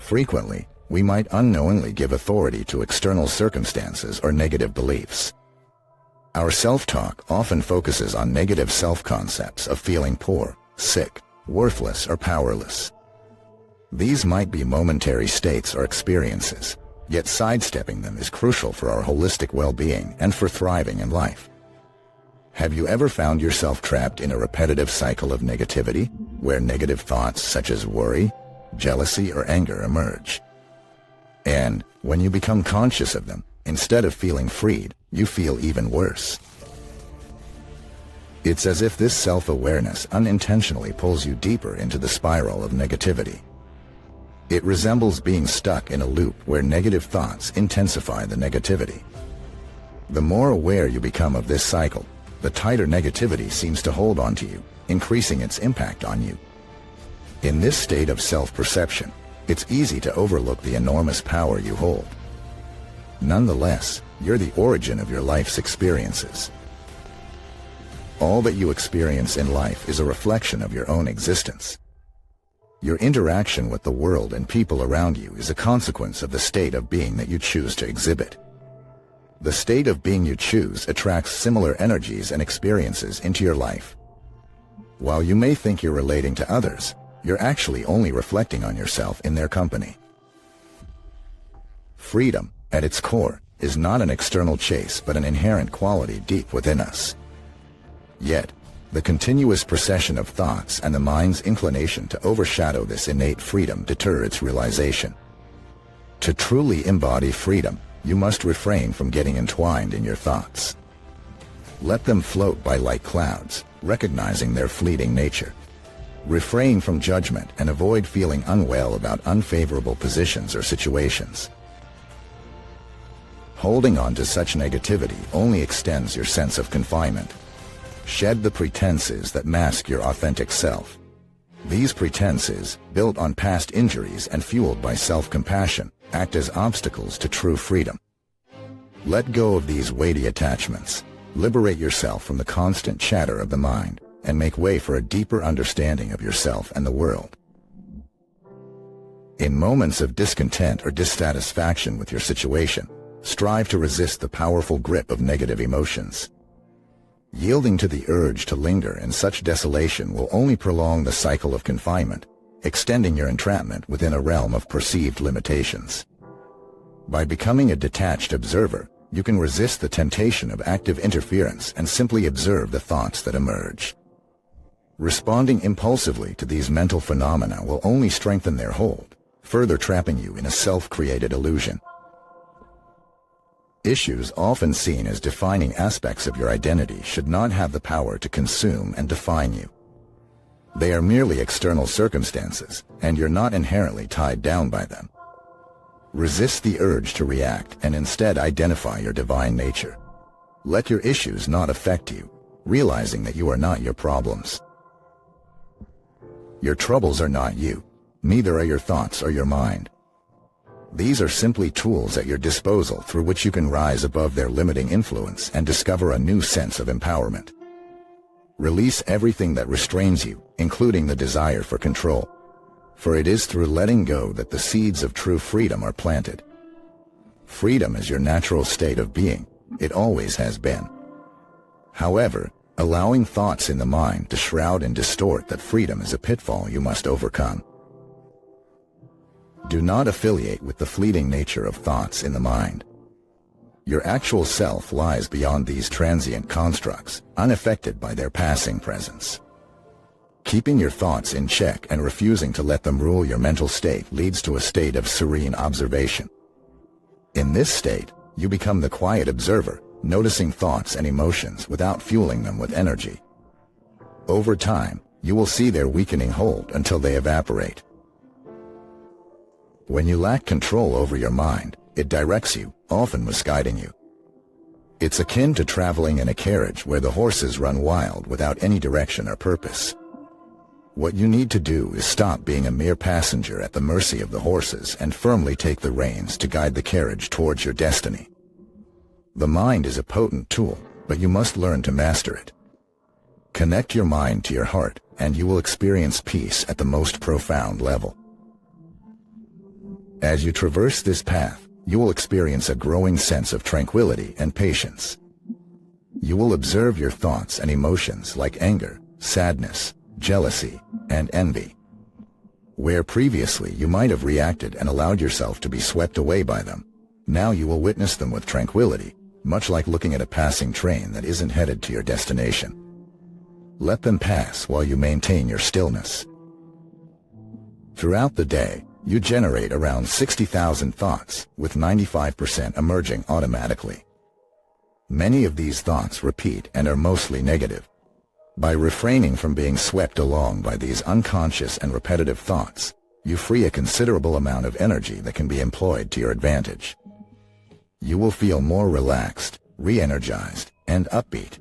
Frequently, we might unknowingly give authority to external circumstances or negative beliefs. Our self-talk often focuses on negative self-concepts of feeling poor, sick, worthless, or powerless. These might be momentary states or experiences, yet sidestepping them is crucial for our holistic well-being and for thriving in life. Have you ever found yourself trapped in a repetitive cycle of negativity, where negative thoughts such as worry, jealousy, or anger emerge? And when you become conscious of them, instead of feeling freed, you feel even worse. It's as if this self-awareness unintentionally pulls you deeper into the spiral of negativity. It resembles being stuck in a loop where negative thoughts intensify the negativity. The more aware you become of this cycle, the tighter negativity seems to hold on to you, increasing its impact on you. In this state of self-perception, it's easy to overlook the enormous power you hold. Nonetheless, you're the origin of your life's experiences. All that you experience in life is a reflection of your own existence. Your interaction with the world and people around you is a consequence of the state of being that you choose to exhibit. The state of being you choose attracts similar energies and experiences into your life. While you may think you're relating to others, you're actually only reflecting on yourself in their company. Freedom, at its core, is not an external chase but an inherent quality deep within us. Yet, the continuous procession of thoughts and the mind's inclination to overshadow this innate freedom deter its realization. To truly embody freedom, you must refrain from getting entwined in your thoughts. Let them float by like clouds, recognizing their fleeting nature. Refrain from judgment and avoid feeling unwell about unfavorable positions or situations. Holding on to such negativity only extends your sense of confinement. Shed the pretenses that mask your authentic self. These pretenses, built on past injuries and fueled by self-compassion, act as obstacles to true freedom. Let go of these weighty attachments, liberate yourself from the constant chatter of the mind, and make way for a deeper understanding of yourself and the world. In moments of discontent or dissatisfaction with your situation, strive to resist the powerful grip of negative emotions. Yielding to the urge to linger in such desolation will only prolong the cycle of confinement, extending your entrapment within a realm of perceived limitations. By becoming a detached observer, you can resist the temptation of active interference and simply observe the thoughts that emerge. Responding impulsively to these mental phenomena will only strengthen their hold, further trapping you in a self-created illusion. Issues often seen as defining aspects of your identity should not have the power to consume and define you. They are merely external circumstances, and you're not inherently tied down by them. Resist the urge to react and instead identify your divine nature. Let your issues not affect you, realizing that you are not your problems. Your troubles are not you, neither are your thoughts or your mind. These are simply tools at your disposal through which you can rise above their limiting influence and discover a new sense of empowerment. Release everything that restrains you, including the desire for control. For it is through letting go that the seeds of true freedom are planted. Freedom is your natural state of being. It always has been. However, allowing thoughts in the mind to shroud and distort that freedom is a pitfall you must overcome. Do not affiliate with the fleeting nature of thoughts in the mind. Your actual self lies beyond these transient constructs, unaffected by their passing presence. Keeping your thoughts in check and refusing to let them rule your mental state leads to a state of serene observation. In this state, you become the quiet observer, noticing thoughts and emotions without fueling them with energy. Over time, you will see their weakening hold until they evaporate. When you lack control over your mind, it directs you, often misguiding you. It's akin to traveling in a carriage where the horses run wild without any direction or purpose. What you need to do is stop being a mere passenger at the mercy of the horses and firmly take the reins to guide the carriage towards your destiny. The mind is a potent tool, but you must learn to master it. Connect your mind to your heart, and you will experience peace at the most profound level. As you traverse this path, you will experience a growing sense of tranquility and patience. You will observe your thoughts and emotions like anger, sadness, jealousy, and envy. Where previously you might have reacted and allowed yourself to be swept away by them, now you will witness them with tranquility, much like looking at a passing train that isn't headed to your destination. Let them pass while you maintain your stillness. Throughout the day, you generate around 60,000 thoughts, with 95% emerging automatically. Many of these thoughts repeat and are mostly negative. By refraining from being swept along by these unconscious and repetitive thoughts, you free a considerable amount of energy that can be employed to your advantage. You will feel more relaxed, re-energized, and upbeat.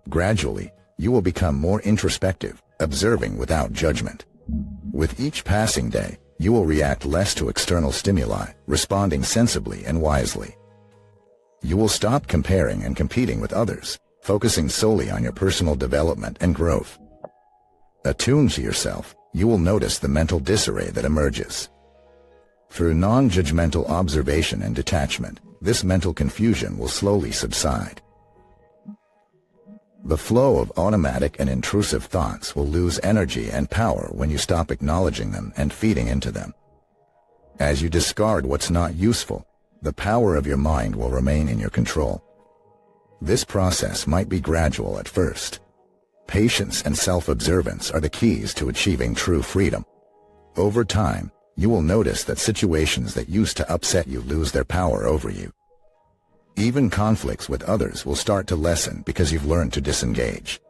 Gradually, you will become more introspective, observing without judgment. With each passing day, you will react less to external stimuli, responding sensibly and wisely. You will stop comparing and competing with others, focusing solely on your personal development and growth. Attuned to yourself, you will notice the mental disarray that emerges. Through non-judgmental observation and detachment, this mental confusion will slowly subside. The flow of automatic and intrusive thoughts will lose energy and power when you stop acknowledging them and feeding into them. As you discard what's not useful, the power of your mind will remain in your control. This process might be gradual at first. Patience and self-observance are the keys to achieving true freedom. Over time, you will notice that situations that used to upset you lose their power over you. Even conflicts with others will start to lessen because you've learned to disengage.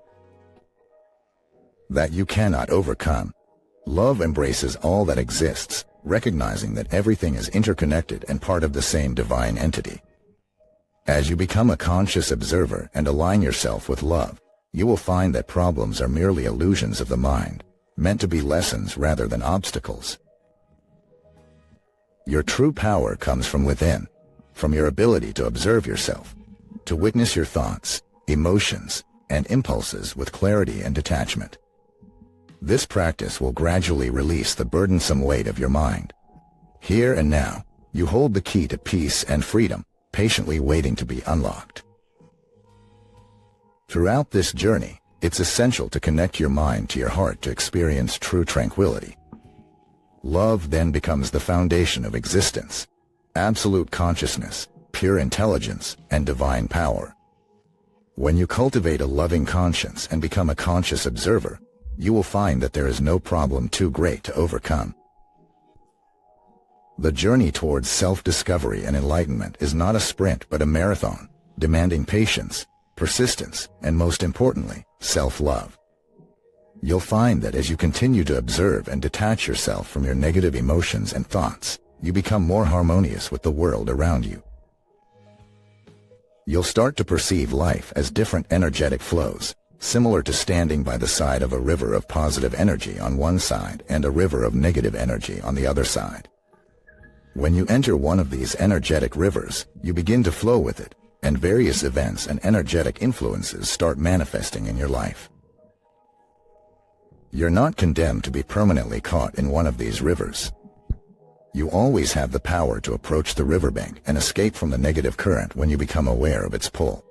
That you cannot overcome. Love embraces all that exists, recognizing that everything is interconnected and part of the same divine entity. As you become a conscious observer and align yourself with love, you will find that problems are merely illusions of the mind, meant to be lessons rather than obstacles. Your true power comes from within, from your ability to observe yourself, to witness your thoughts, emotions, and impulses with clarity and detachment. This practice will gradually release the burdensome weight of your mind. Here and now, you hold the key to peace and freedom, patiently waiting to be unlocked. Throughout this journey, it's essential to connect your mind to your heart to experience true tranquility. Love then becomes the foundation of existence. Absolute consciousness, pure intelligence, and divine power. When you cultivate a loving conscience and become a conscious observer, you will find that there is no problem too great to overcome. The journey towards self-discovery and enlightenment is not a sprint but a marathon, demanding patience, persistence, and most importantly, self-love. You'll find that as you continue to observe and detach yourself from your negative emotions and thoughts, you become more harmonious with the world around you. You'll start to perceive life as different energetic flows, similar to standing by the side of a river of positive energy on one side and a river of negative energy on the other side. When you enter one of these energetic rivers, you begin to flow with it, and various events and energetic influences start manifesting in your life. You're not condemned to be permanently caught in one of these rivers. You always have the power to approach the riverbank and escape from the negative current when you become aware of its pull.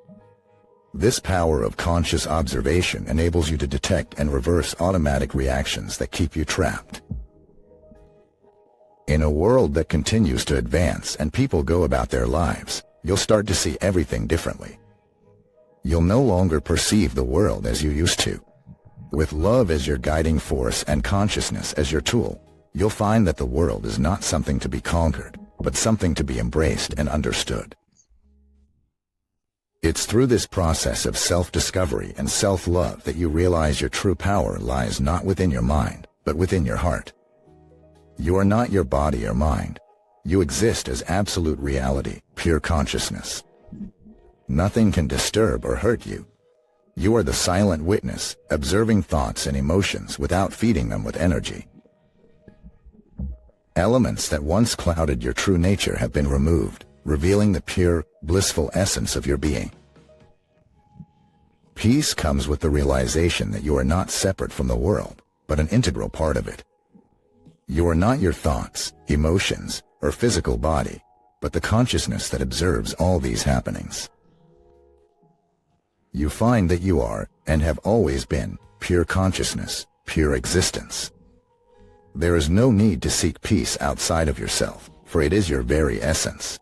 This power of conscious observation enables you to detect and reverse automatic reactions that keep you trapped. In a world that continues to advance and people go about their lives, you'll start to see everything differently. You'll no longer perceive the world as you used to. With love as your guiding force and consciousness as your tool, you'll find that the world is not something to be conquered, but something to be embraced and understood. It's through this process of self-discovery and self-love that you realize your true power lies not within your mind, but within your heart. You are not your body or mind. You exist as absolute reality, pure consciousness. Nothing can disturb or hurt you. You are the silent witness, observing thoughts and emotions without feeding them with energy. Elements that once clouded your true nature have been removed, revealing the pure, blissful essence of your being. Peace comes with the realization that you are not separate from the world, but an integral part of it. You are not your thoughts, emotions, or physical body, but the consciousness that observes all these happenings. You find that you are, and have always been, pure consciousness, pure existence. There is no need to seek peace outside of yourself, for it is your very essence.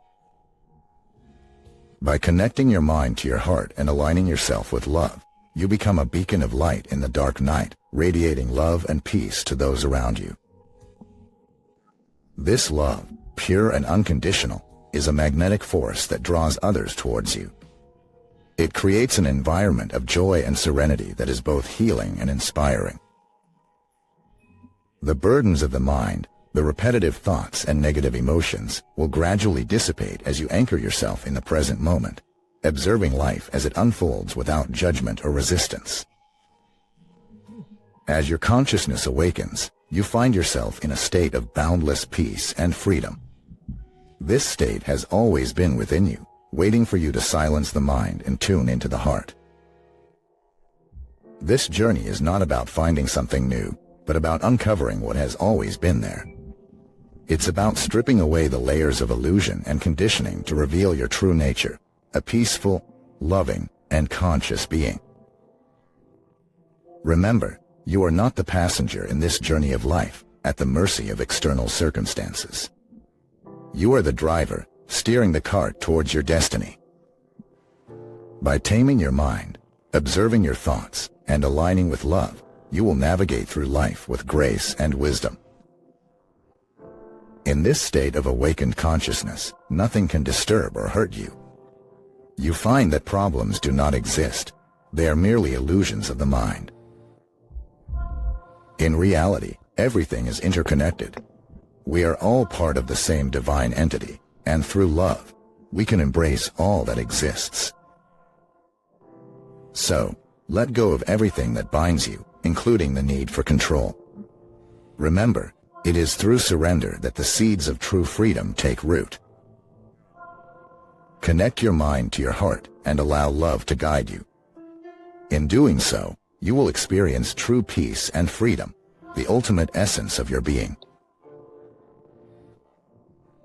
By connecting your mind to your heart and aligning yourself with love, you become a beacon of light in the dark night, radiating love and peace to those around you. This love, pure and unconditional, is a magnetic force that draws others towards you. It creates an environment of joy and serenity that is both healing and inspiring. The burdens of the mind, the repetitive thoughts and negative emotions, will gradually dissipate as you anchor yourself in the present moment, observing life as it unfolds without judgment or resistance. As your consciousness awakens, you find yourself in a state of boundless peace and freedom. This state has always been within you, waiting for you to silence the mind and tune into the heart. This journey is not about finding something new, but about uncovering what has always been there. It's about stripping away the layers of illusion and conditioning to reveal your true nature, a peaceful, loving, and conscious being. Remember, you are not the passenger in this journey of life, at the mercy of external circumstances. You are the driver, steering the cart towards your destiny. By taming your mind, observing your thoughts, and aligning with love, you will navigate through life with grace and wisdom. In this state of awakened consciousness, nothing can disturb or hurt you. You find that problems do not exist. They are merely illusions of the mind. In reality, everything is interconnected. We are all part of the same divine entity, and through love, we can embrace all that exists. So, let go of everything that binds you, including the need for control. Remember, it is through surrender that the seeds of true freedom take root. Connect your mind to your heart and allow love to guide you. In doing so, you will experience true peace and freedom, the ultimate essence of your being.